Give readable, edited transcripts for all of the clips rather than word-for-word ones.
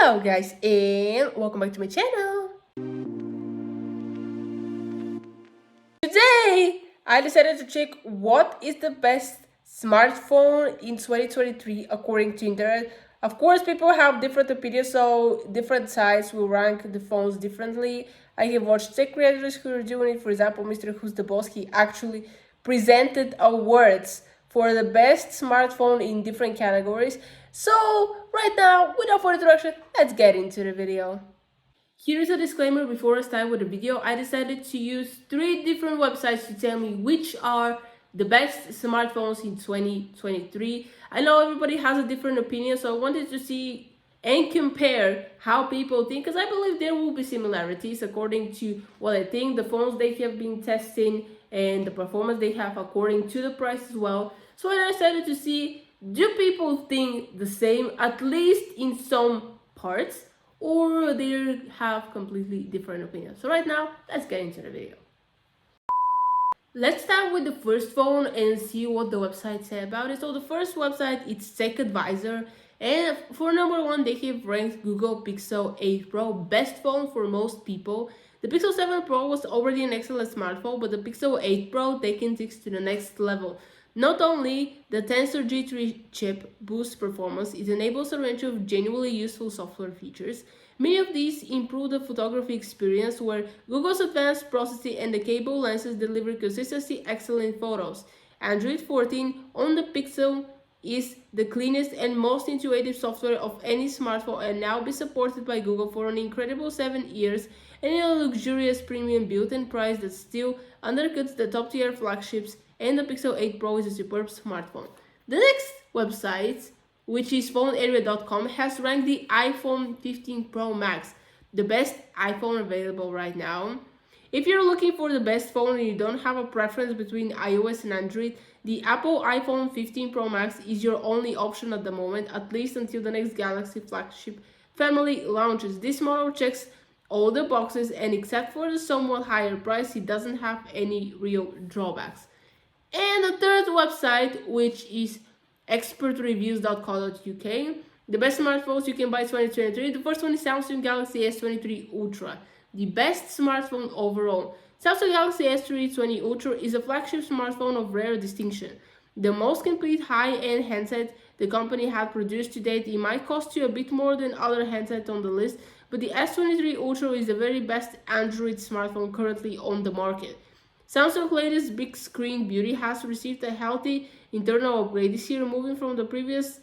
Hello guys and welcome back to my channel. Today I decided to check what is the best smartphone in 2023 according to internet. Of course people have different opinions, so different sites will rank the phones differently. I have watched tech creators who are doing it. For example, Mr. Who's the Boss, he actually presented awards for the best smartphone in different categories. So right now, without further introduction, let's get into the video. Here is a disclaimer before I start with the video. I decided to use 3 different websites to tell me which are the best smartphones in 2023. I know everybody has a different opinion, so I wanted to see and compare how people think, because I believe there will be similarities according to what I think, the phones they have been testing and the performance they have according to the price as well. So I decided to see, do people think the same, at least in some parts, or they have completely different opinions. So right now, let's get into the video. Let's start with the first phone and see what the website said about it. So the first website, it's Tech Advisor, and for number 1, they have ranked Google Pixel 8 Pro best phone for most people. The Pixel 7 Pro was already an excellent smartphone, but the Pixel 8 Pro taking things to the next level. Not only the Tensor G3 chip boosts performance, it enables a range of genuinely useful software features. Many of these improve the photography experience, where Google's advanced processing and the cable lenses deliver consistently excellent photos. Android 14 on the Pixel is the cleanest and most intuitive software of any smartphone, and now be supported by Google for an incredible 7 years and in a luxurious premium built-in price that still undercuts the top-tier flagships, and the Pixel 8 Pro is a superb smartphone. The next website, which is phonearea.com, has ranked the iPhone 15 Pro Max the best iPhone available right now. If you're looking for the best phone and you don't have a preference between iOS and Android, the Apple iPhone 15 Pro Max is your only option at the moment, at least until the next Galaxy flagship family launches. This model checks all the boxes, and except for the somewhat higher price, it doesn't have any real drawbacks. And the third website, which is expertreviews.co.uk, the best smartphones you can buy 2023. The first one is Samsung Galaxy S23 Ultra, the best smartphone overall. Samsung Galaxy S23 Ultra is a flagship smartphone of rare distinction. The most complete high-end handset the company had produced to date. It might cost you a bit more than other handsets on the list, but the S23 Ultra is the very best Android smartphone currently on the market. Samsung's latest big screen beauty has received a healthy internal upgrade this year, moving from the previous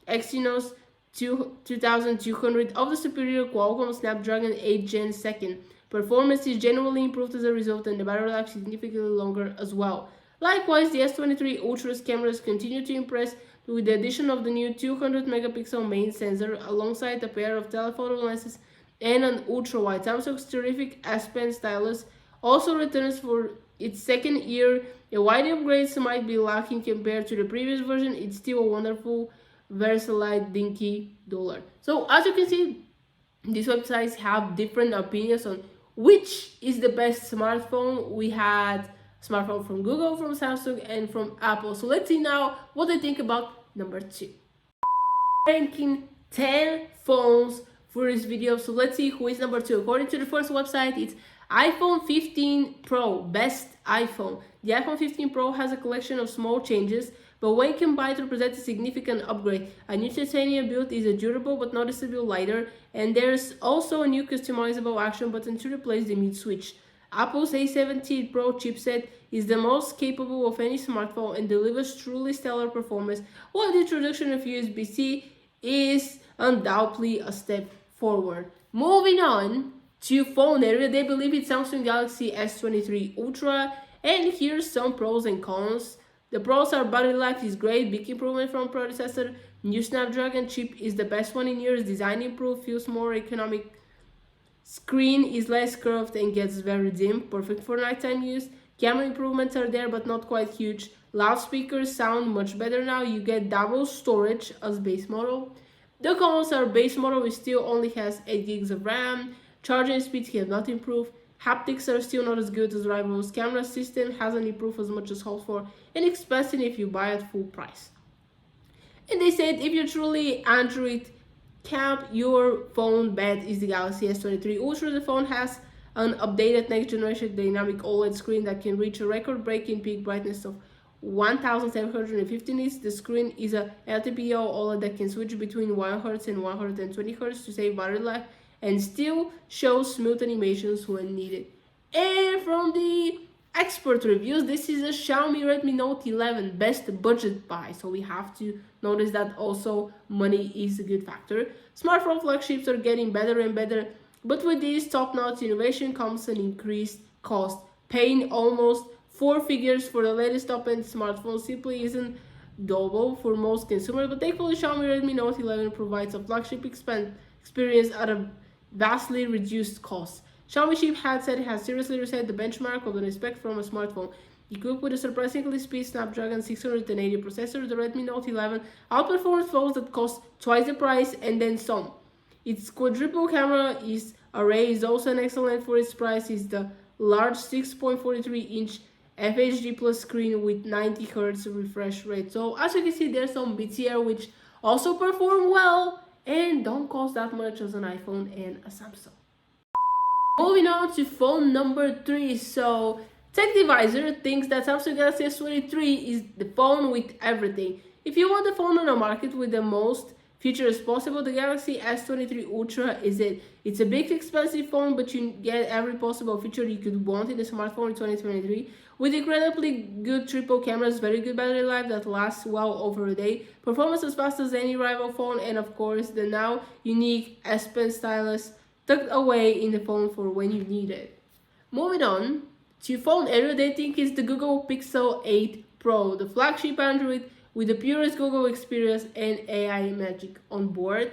Exynos 2200 of the superior Qualcomm Snapdragon 8 Gen 2nd. Performance is generally improved as a result, and the battery life significantly longer as well. Likewise, the S23 Ultra's cameras continue to impress with the addition of the new 200 megapixel main sensor alongside a pair of telephoto lenses and an ultra-wide. Samsung's terrific S Pen stylus also returns for its second year. A wide upgrades might be lacking compared to the previous version. It's still a wonderful, versatile, dinky dollar. So as you can see, these websites have different opinions on which is the best smartphone. We had smartphone from Google, from Samsung, and from Apple. So let's see now what they think about number 2. Ranking 10 phones for this video. So let's see who is number 2. According to the first website, it's iPhone 15 Pro, best iPhone. The iPhone 15 Pro has a collection of small changes, but when combined represents a significant upgrade. A new titanium build is a durable but noticeably lighter, and there's also a new customizable action button to replace the mute switch. Apple's A17 Pro chipset is the most capable of any smartphone and delivers truly stellar performance, while the introduction of USB-C is undoubtedly a step forward. Moving on to phone area, they believe it's Samsung Galaxy S23 Ultra, and here's some pros and cons. The pros are battery life is great, big improvement from predecessor, new Snapdragon chip is the best one in years, design improved, feels more economic, screen is less curved and gets very dim, perfect for nighttime use. Camera improvements are there but not quite huge. Loudspeakers sound much better now, you get double storage as base model. The cons are base model still only has 8 gigs of RAM, charging speeds have not improved, haptics are still not as good as rivals, camera system hasn't improved as much as hoped for, and expensive if you buy at full price. And they said if you're truly Android camp your phone bet is the Galaxy S23 Ultra. The phone has an updated next generation dynamic OLED screen that can reach a record-breaking peak brightness of 1750 nits. The screen is a LTPO OLED that can switch between 1Hz and 120Hz to save battery life and still shows smooth animations when needed. And from the expert reviews, this is a Xiaomi Redmi Note 11 best budget buy, so we have to notice that also money is a good factor. Smartphone flagships are getting better and better, but with this top-notch innovation comes an increased cost. Paying almost four figures for the latest top-end smartphone simply isn't doable for most consumers, but thankfully Xiaomi Redmi Note 11 provides a flagship experience at a vastly reduced cost. Xiaomi chip headset has seriously reset the benchmark of the respect from a smartphone. Equipped with a surprisingly speedy Snapdragon 680 processor, the Redmi Note 11 outperforms phones that cost twice the price and then some. Its quadruple camera array is also excellent for its price. It's the large 6.43-inch FHD Plus screen with 90 Hz refresh rate. So as you can see, there's some bits here which also perform well and don't cost that much as an iPhone and a Samsung. Moving on to phone number 3. So TechDevisor thinks that Samsung Galaxy S23 is the phone with everything. If you want the phone on the market with the most features possible, the Galaxy S23 Ultra is it. It's a big expensive phone, but you get every possible feature you could want in a smartphone in 2023. With incredibly good triple cameras, very good battery life that lasts well over a day, performance as fast as any rival phone, and of course the now unique S Pen stylus tucked away in the phone for when you need it. Moving on to phone area, they think is the Google Pixel 8 Pro, the flagship Android with the purest Google experience and AI magic on board.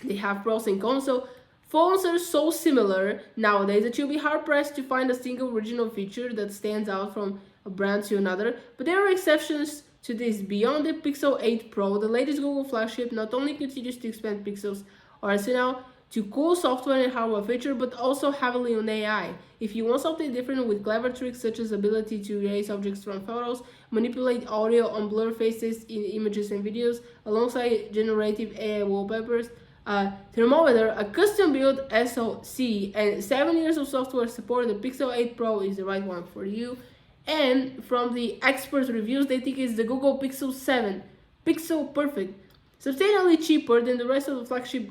They have pros and cons. So phones are so similar nowadays that you'll be hard pressed to find a single original feature that stands out from a brand to another. But there are exceptions to this. Beyond the Pixel 8 Pro, the latest Google flagship not only continues to expand Pixel's arsenal to cool software and hardware feature, but also heavily on AI. If you want something different with clever tricks such as ability to erase objects from photos, manipulate audio on blur faces in images and videos, alongside generative AI wallpapers, a thermometer, a custom-built SoC, and 7 years of software support, the Pixel 8 Pro is the right one for you. And from the expert reviews, they think it's the Google Pixel 7, Pixel Perfect, substantially cheaper than the rest of the flagship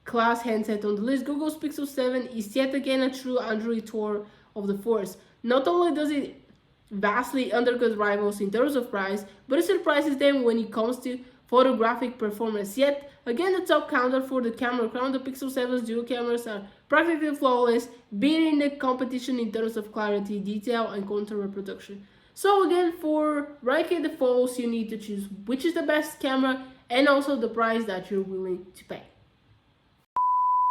class handset on the list. Google's Pixel 7 is yet again a true Android tour of the force. Not only does it vastly undercut rivals in terms of price, but it surprises them when it comes to photographic performance. Yet again, the top counter for the camera crown, the Pixel 7's dual cameras are practically flawless, beating the competition in terms of clarity, detail, and contour reproduction. So again, for ranking the phones, you need to choose which is the best camera and also the price that you're willing to pay.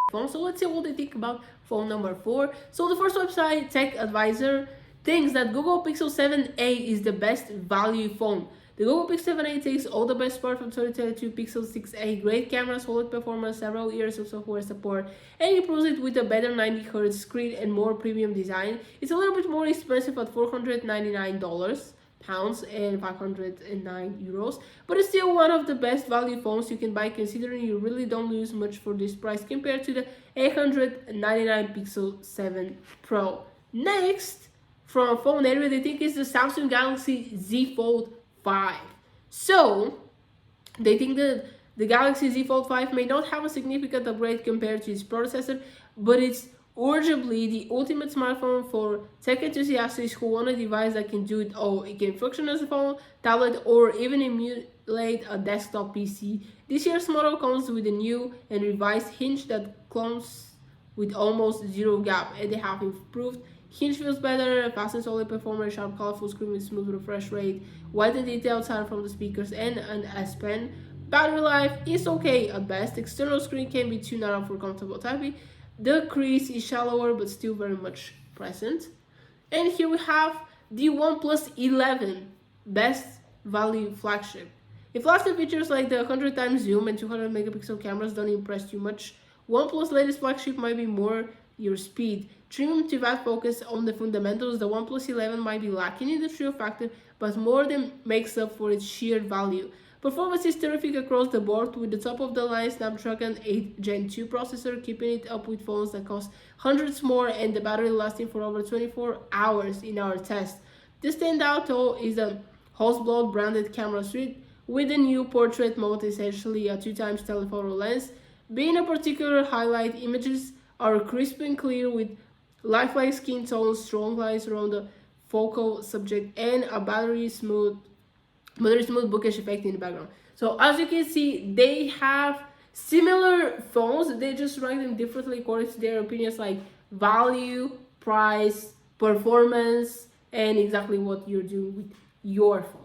So let's see what they think about phone number 4. So the first website, TechAdvisor, thinks that Google Pixel 7a is the best value phone. The Google Pixel 7a takes all the best parts from 2022 Pixel 6a, great camera, solid performance, several years of software support, and improves it with a better 90Hz screen and more premium design. It's a little bit more expensive at $499 and 509 euros, but it's still one of the best value phones you can buy, considering you really don't lose much for this price compared to the 899 Pixel 7 Pro. Next, from phone area, they think is the Samsung Galaxy Z Fold 5. So they think that the Galaxy Z Fold 5 may not have a significant upgrade compared to its predecessor, but it's arguably the ultimate smartphone for tech enthusiasts who want a device that can do it all. It can function as a phone, tablet, or even emulate a desktop PC. This year's model comes with a new and revised hinge that comes with almost zero gap, and they have improved. Hinge feels better, fast and solid performance, sharp colorful screen with smooth refresh rate, wide and detailed sound from the speakers, and an S Pen. Battery life is okay at best. External screen can be too narrow for comfortable typing. The crease is shallower but still very much present. And here we have the OnePlus 11 best value flagship. If lots of features like the 100x zoom and 200 megapixel cameras don't impress you much, OnePlus latest flagship might be more your speed. Dreame to that focus on the fundamentals, the OnePlus 11 might be lacking in the trio factor, but more than makes up for its sheer value. Performance is terrific across the board with the top-of-the-line Snapdragon 8 Gen 2 processor, keeping it up with phones that cost hundreds more and the battery lasting for over 24 hours in our test. The standout though is the Hasselblad branded camera suite with the new portrait mode, essentially a 2x telephoto lens. Being a particular highlight, images are crisp and clear with lifelike skin tones, strong lines around the focal subject, and a very smooth bookish effect in the background. So as you can see, they have similar phones, they just rank them differently according to their opinions, like value, price, performance, and exactly what you're doing with your phone.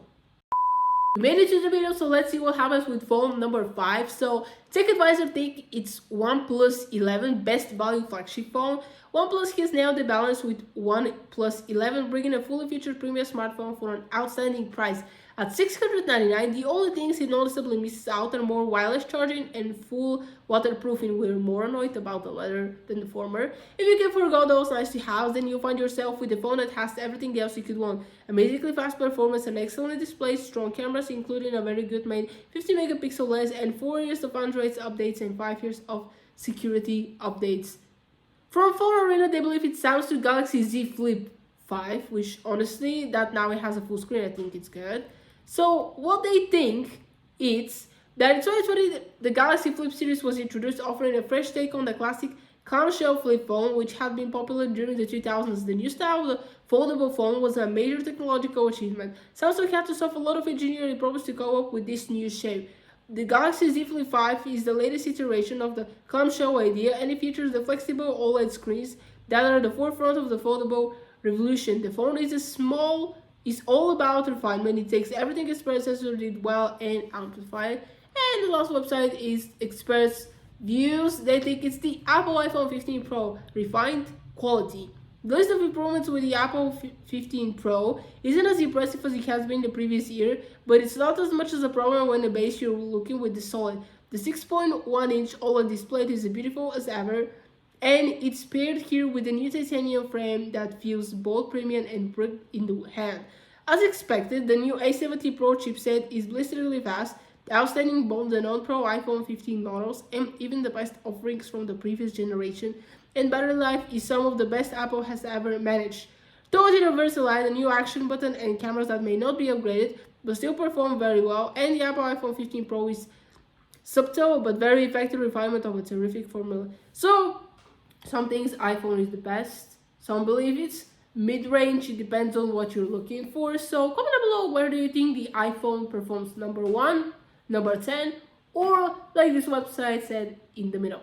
We made it to the video, so let's see what happens with phone number 5. So TechAdvisor think it's OnePlus 11 best value flagship phone. OnePlus has nailed the balance with OnePlus 11, bringing a fully featured premium smartphone for an outstanding price. At $699, the only things it noticeably misses out are more wireless charging and full waterproofing. We're more annoyed about the latter than the former. If you can forego those nice to have, then you'll find yourself with a phone that has everything else you could want. Amazingly fast performance, an excellent display, strong cameras including a very good made 50 megapixel lens, and 4 years of Android updates and 5 years of security updates. From Phone Arena, they believe it sounds to Galaxy Z Flip 5, which honestly, that now it has a full screen, I think it's good. So what they think is that in 2020, the Galaxy Flip series was introduced, offering a fresh take on the classic clamshell flip phone, which had been popular during the 2000s. The new style of the foldable phone was a major technological achievement. Samsung had to solve a lot of engineering problems to come up with this new shape. The Galaxy Z Flip 5 is the latest iteration of the clamshell idea, and it features the flexible OLED screens that are at the forefront of the foldable revolution. The phone is all about refinement. It takes everything Express did well and amplified. And the last website is Express Views. They think it's the Apple iPhone 15 Pro refined quality. The list of improvements with the Apple 15 Pro isn't as impressive as it has been the previous year, but it's not as much as a problem when the base you're looking with the solid. The 6.1-inch OLED display is as beautiful as ever, and it's paired here with a new titanium frame that feels both premium and brick in the hand. As expected, the new A70 Pro chipset is blisteringly fast, outstanding both the non-Pro iPhone 15 models and even the best offerings from the previous generation, and battery life is some of the best Apple has ever managed. Towards the reverse line, a new action button and cameras that may not be upgraded but still perform very well, and the Apple iPhone 15 Pro is subtle but very effective refinement of a terrific formula. So, some things iPhone is the best, some believe it's mid-range, it depends on what you're looking for. So comment down below, where do you think the iPhone performs, number 1, number 10, or like this website said, in the middle.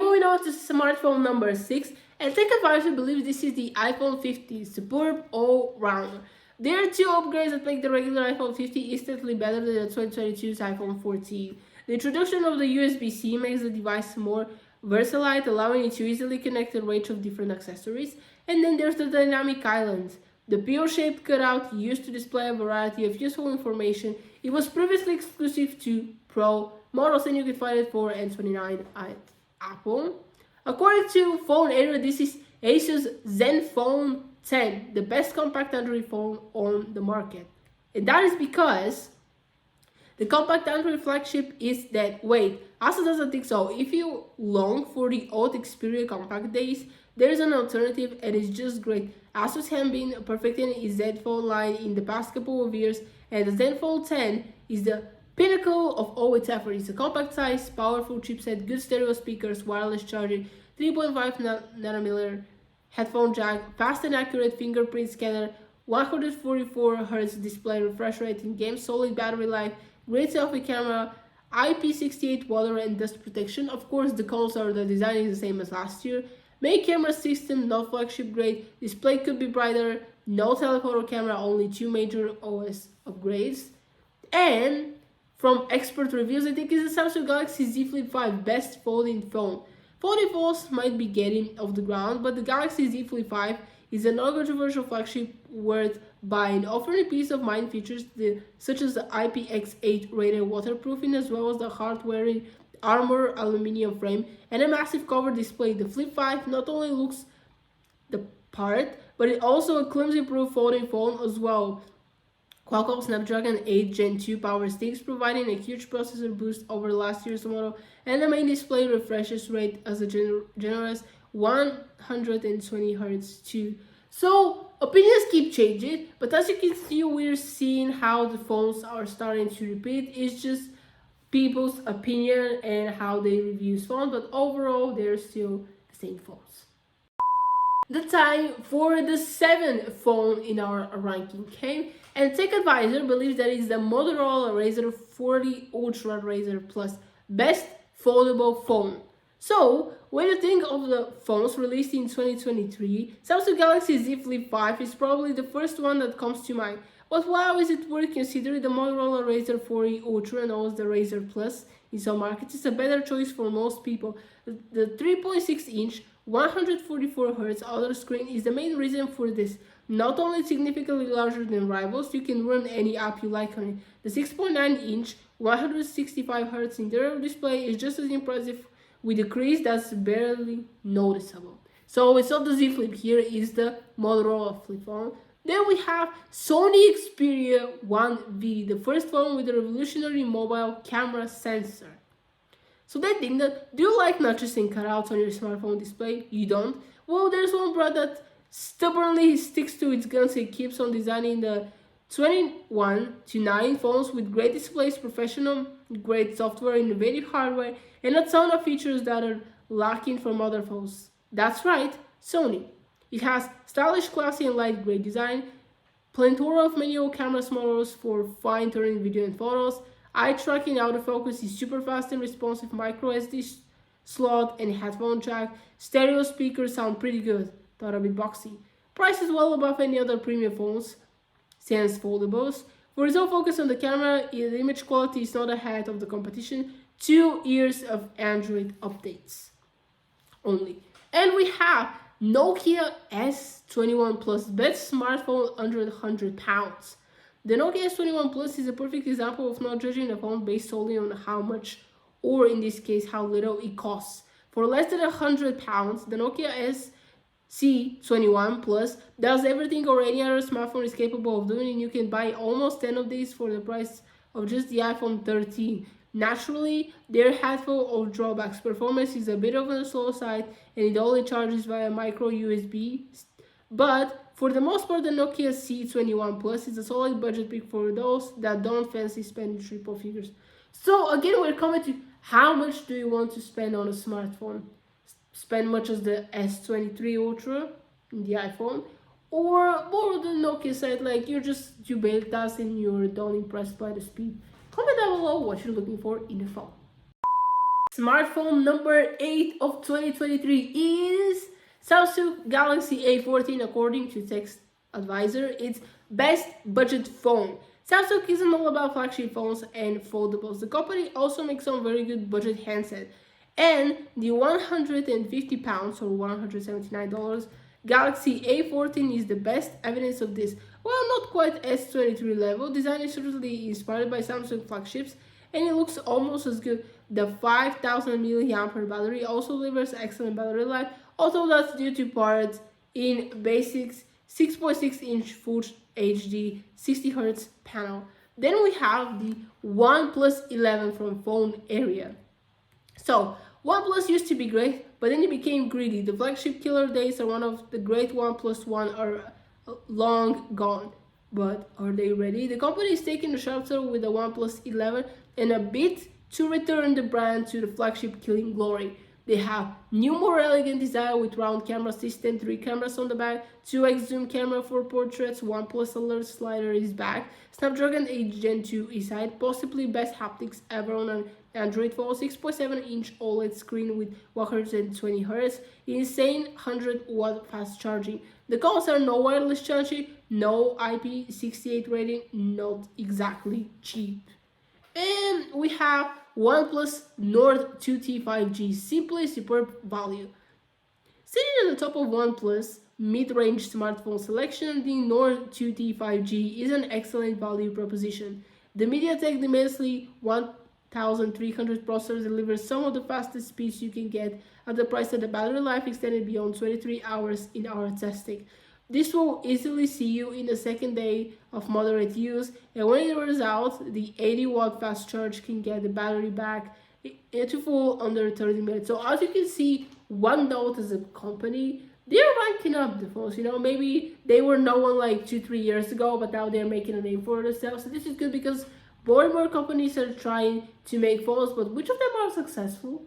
Moving on to smartphone number 6, and TechAdvisor believes this is the iPhone 50 superb all-rounder. There are 2 upgrades that make the regular iPhone 50 instantly better than the 2022's iPhone 14. The introduction of the USB-C makes the device more versatile, allowing it to easily connect a range of different accessories. And then there's the dynamic island, the pill-shaped cutout used to display a variety of useful information. It was previously exclusive to Pro models, and you can find it for $29 at Apple. According to Phone Arena, this is Asus Zenfone 10, the best compact Android phone on the market. And that is because the compact Android flagship is that weight. Asus doesn't think so. If you long for the old Xperia compact days, there is an alternative and it's just great. Asus has been perfecting its Zenfone line in the past couple of years, and the Zenfone 10 is the pinnacle of all its effort. It's a compact size, powerful chipset, good stereo speakers, wireless charging, 3.5 nanometer headphone jack, fast and accurate fingerprint scanner, 144Hz display refresh rate in game, solid battery life, great selfie camera, IP68 water and dust protection. Of course, the design is the same as last year. Main camera system, not flagship grade. Display could be brighter. No telephoto camera, only 2 major OS upgrades. And from expert reviews, I think it's the Samsung Galaxy Z Flip 5 best folding phone. Folding phones might be getting off the ground, but the Galaxy Z Flip 5 is a non-controversial flagship worth buying, offering peace of mind features such as the IPX8 rated waterproofing, as well as the hard-wearing armor aluminum frame and a massive cover display. The Flip 5 not only looks the part, but it also a clumsy-proof folding phone as well. Qualcomm Snapdragon 8 Gen 2 power sticks, providing a huge processor boost over last year's model, and the main display refreshes rate as a generous 120 Hz too. So opinions keep changing, but as you can see, we're seeing how the phones are starting to repeat. It's just people's opinion and how they review phones, but overall, they're still the same phones. The time for the seventh phone in our ranking came, and Tech Advisor believes that it's the Motorola Razr 40 Ultra Razr Plus best foldable phone. So, when you think of the phones released in 2023, Samsung Galaxy Z Flip 5 is probably the first one that comes to mind. But why is it worth considering the Motorola Razr 40 Ultra, known as the Razr Plus in some markets, is a better choice for most people. The 3.6-inch 144 Hz OLED screen is the main reason for this. Not only significantly larger than rivals, you can run any app you like on it. The 6.9-inch 165 Hz interior display is just as impressive, with a crease that's barely noticeable. So it's not the Z Flip here, it's the Motorola flip phone. Then we have Sony Xperia 1 vide, the first phone with a revolutionary mobile camera sensor. So they think that, do you like notches and cutouts on your smartphone display? You don't? Well, there's one brand that stubbornly sticks to its guns and keeps on designing the 21 to 9 phones with great displays, professional, great software, innovative hardware, and a ton of features that are lacking from other phones. That's right, Sony. It has stylish, classy, and light gray design, plethora of manual camera models for fine-tuning video and photos, eye tracking, autofocus is super fast and responsive, micro SD slot and headphone jack, stereo speakers sound pretty good, thought a bit boxy. Price is well above any other premium phones, sans foldables. For its own focus on the camera, the image quality is not ahead of the competition. 2 years of Android updates only. And we have Nokia S21 Plus, best smartphone under £100. The Nokia S21 Plus is a perfect example of not judging a phone based solely on how much, or in this case, how little it costs. For less than £100, the Nokia SC21 Plus does everything or any other smartphone is capable of doing, and you can buy almost 10 of these for the price of just the iPhone 13. Naturally, there are handful of drawbacks. Performance is a bit on the slow side, and it only charges via micro USB. But for the most part, the Nokia C21 Plus is a solid budget pick for those that don't fancy spending triple figures. So again, we're coming to how much do you want to spend on a smartphone? Spend much as the S23 Ultra in the iPhone, or more on the Nokia side, like you build that and you're not impressed by the speed. Comment down below what you're looking for in a phone. Smartphone number 8 of 2023 is Samsung Galaxy A14, according to Tech Advisor. It's best budget phone. Samsung isn't all about flagship phones and foldables. The company also makes some very good budget handset. And the £150 or $179 Galaxy A14 is the best evidence of this. Well, not quite S23 level, design is certainly inspired by Samsung flagships, and it looks almost as good. The 5000 mAh battery also delivers excellent battery life, although that's due to parts in basics 6.6-inch Full HD 60Hz panel. Then we have the OnePlus 11 from phone area. So, OnePlus used to be great, but then it became greedy. The flagship killer days are one of the great OnePlus One are long gone. But are they ready? The company is taking the shelter with the OnePlus 11 and a bit to return the brand to the flagship killing glory. They have new, more elegant design with round camera system, 3 cameras on the back, 2x zoom camera for portraits, OnePlus alert slider is back, Snapdragon 8 Gen 2 is side, possibly best haptics ever on an Android phone, 6.7-inch OLED screen with 120 Hz, insane 100-watt fast charging. The cons are no wireless charging, no IP68 rating, not exactly cheap. And we have OnePlus Nord 2T 5G, simply superb value. Sitting at the top of OnePlus mid-range smartphone selection, the Nord 2T 5G is an excellent value proposition. The MediaTek Dimensity 1300 processor delivers some of the fastest speeds you can get at the price that the battery life extended beyond 23 hours in our testing. This will easily see you in the second day of moderate use, and when it runs out, the 80-watt fast charge can get the battery back into full under 30 minutes. So as you can see, OneNote as a company, they're ranking up the phones. Maybe they were no one like 2-3 years ago, but now they're making a name for themselves. So this is good because more and more companies are trying to make phones, but which of them are successful?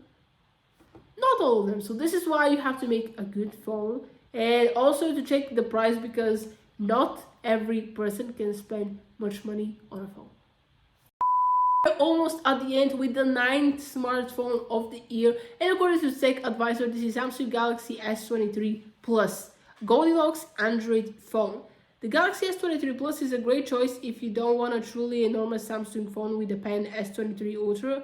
Not all of them. So this is why you have to make a good phone, and also to check the price, because not every person can spend much money on a phone. We're almost at the end with the 9th smartphone of the year, and according to Tech Advisor, this is Samsung Galaxy S23 Plus, Goldilocks Android phone. The Galaxy S23 Plus is a great choice if you don't want a truly enormous Samsung phone with the pen S23 Ultra,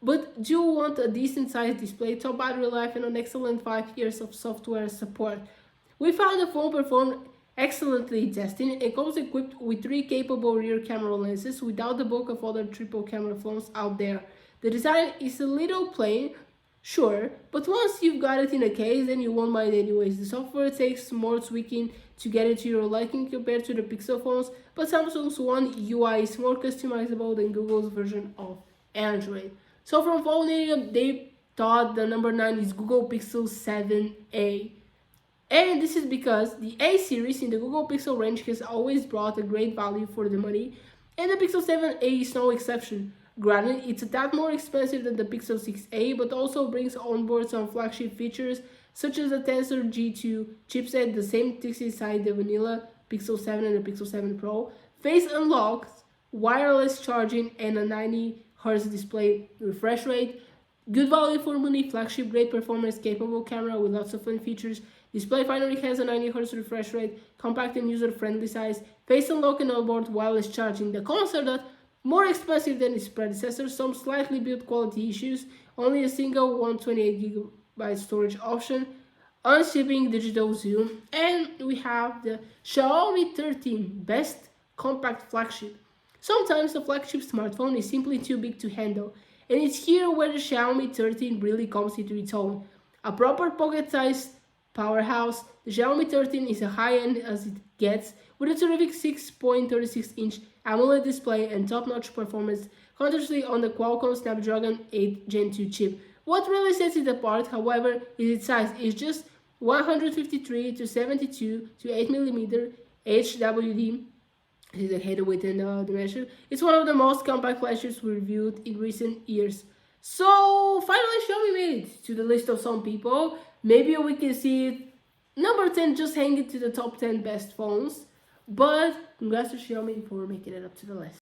but do want a decent sized display, top battery life, and an excellent 5 years of software support. We found the phone performed excellently in testing and comes equipped with 3 capable rear camera lenses without the bulk of other triple camera phones out there. The design is a little plain, sure, but once you've got it in a case, then you won't mind anyways. The software takes more tweaking to get it to your liking compared to the Pixel phones, but Samsung's One UI is more customizable than Google's version of Android. So from phone area, they thought the number 9 is Google Pixel 7a. And this is because the A series in the Google Pixel range has always brought a great value for the money, and the Pixel 7a is no exception. Granted, it's a tad more expensive than the Pixel 6a, but also brings on board some flagship features such as the Tensor G2 chipset, the same ticks inside the vanilla Pixel 7 and the Pixel 7 Pro, face unlocks, wireless charging, and a 90Hz display refresh rate. Good value for money, flagship, great performance, capable camera with lots of fun features. Display finally has a 90Hz refresh rate, compact and user-friendly size, face unlock and onboard wireless charging. The cons are that more expensive than its predecessor, some slightly build quality issues, only a single 128GB storage option, unshipping digital zoom, and we have the Xiaomi 13 best compact flagship. Sometimes the flagship smartphone is simply too big to handle, and it's here where the Xiaomi 13 really comes into its own. A proper pocket-sized powerhouse, the Xiaomi 13 is as high-end as it gets, with a terrific 6.36-inch AMOLED display and top-notch performance, contrasting on the Qualcomm Snapdragon 8 Gen 2 chip. What really sets it apart, however, is its size. It's just 153 to 72 to 8mm HWD. This is the head, width, and dimension. It's one of the most compact flashes we reviewed in recent years. So finally, Xiaomi made it to the list of some people. Maybe we can see it number 10 just hang it to the top 10 best phones. But congrats to Xiaomi for making it up to the list.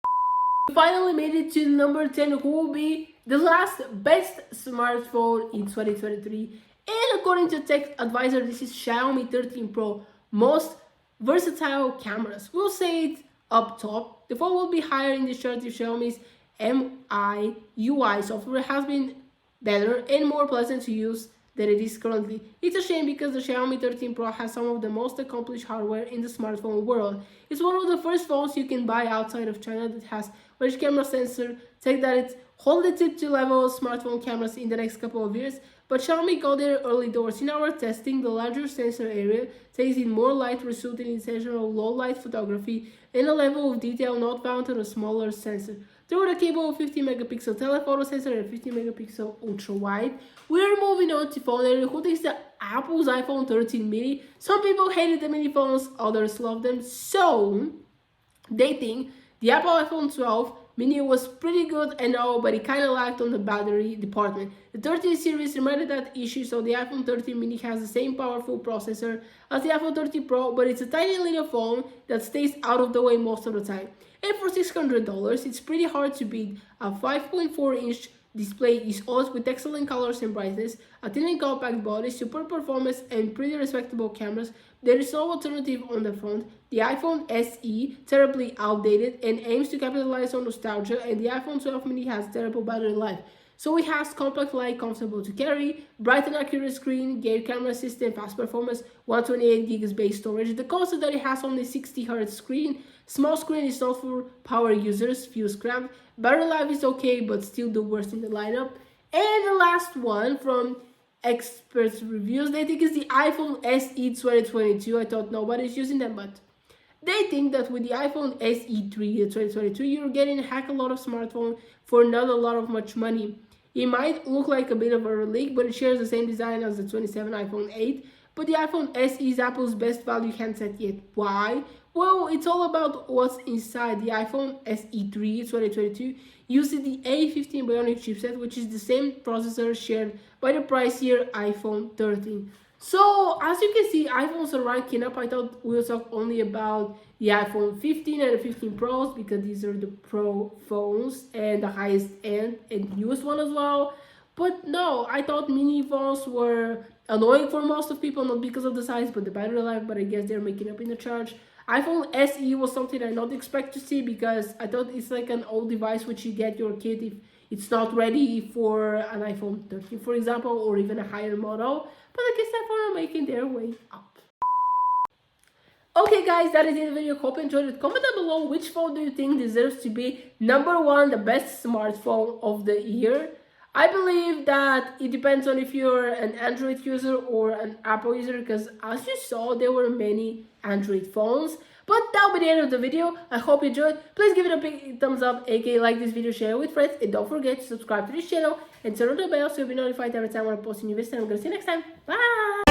We finally made it to number 10, who will be the last best smartphone in 2023. And according to Tech Advisor, this is Xiaomi 13 Pro, most versatile cameras. We'll say it up top. The phone will be higher in the chart if Xiaomi's MIUI software has been better and more pleasant to use than it is currently. It's a shame because the Xiaomi 13 Pro has some of the most accomplished hardware in the smartphone world. It's one of the first phones you can buy outside of China that has rich camera sensor. Take that it's hold the tip to level smartphone cameras in the next couple of years, but Xiaomi got there early doors. In our testing, the larger sensor area takes in more light, resulting in sensational low light photography and a level of detail not found on a smaller sensor. Through the cable 50MP telephoto sensor and 50MP ultra wide. We're moving on to phone area. Who thinks that Apple's iPhone 13 mini? Some people hated the mini phones, others love them. So they think the Apple iPhone 12 mini was pretty good and all, but it kind of lacked on the battery department. The 13 series reminded that issue, so the iPhone 13 mini has the same powerful processor as the iPhone 13 Pro, but it's a tiny little phone that stays out of the way most of the time. And for $600, it's pretty hard to beat. A 5.4-inch display is OLED with excellent colors and brightness, a thin and compact body, super performance, and pretty respectable cameras. There is no alternative on the front. The iPhone SE, terribly outdated and aims to capitalize on nostalgia, and the iPhone 12 mini has terrible battery life. So it has compact, light, comfortable to carry, bright and accurate screen, great camera system, fast performance, 128GB base storage. The cons is that it has only 60Hz screen. Small screen is not for power users, feels cramped. Battery life is okay, but still the worst in the lineup. And the last one from experts reviews, they think it's the iPhone SE 2022. I thought nobody's using them, but they think that with the iPhone SE3 2022, you're getting a heck of a lot of smartphone for not a lot of much money. It might look like a bit of a relic, but it shares the same design as the 27 iPhone 8. But the iPhone SE is Apple's best value handset yet. Why? Well, it's all about what's inside. The iPhone SE3 2022 uses the A15 Bionic chipset, which is the same processor shared by the pricier iPhone 13. So, as you can see, iPhones are ranking up. I thought we would talk only about the iPhone 15 and the 15 Pros because these are the Pro phones and the highest end and newest one as well. But no, I thought mini phones were annoying for most of people, not because of the size, but the battery life, but I guess they're making up in the charge. iPhone SE was something I not expect to see because I thought it's like an old device which you get your kid if it's not ready for an iPhone 13, for example, or even a higher model. But I guess iPhone are making their way up. Okay guys, that is it for the video. Hope you enjoyed it. Comment down below which phone do you think deserves to be #1, the best smartphone of the year. I believe that it depends on if you're an Android user or an Apple user, because as you saw, there were many Android phones. But that'll be the end of the video. I hope you enjoyed. Please give it a big thumbs up, aka like this video, share it with friends, and don't forget to subscribe to this channel and turn on the bell so you'll be notified every time I post a new video. And I'm gonna see you next time. Bye!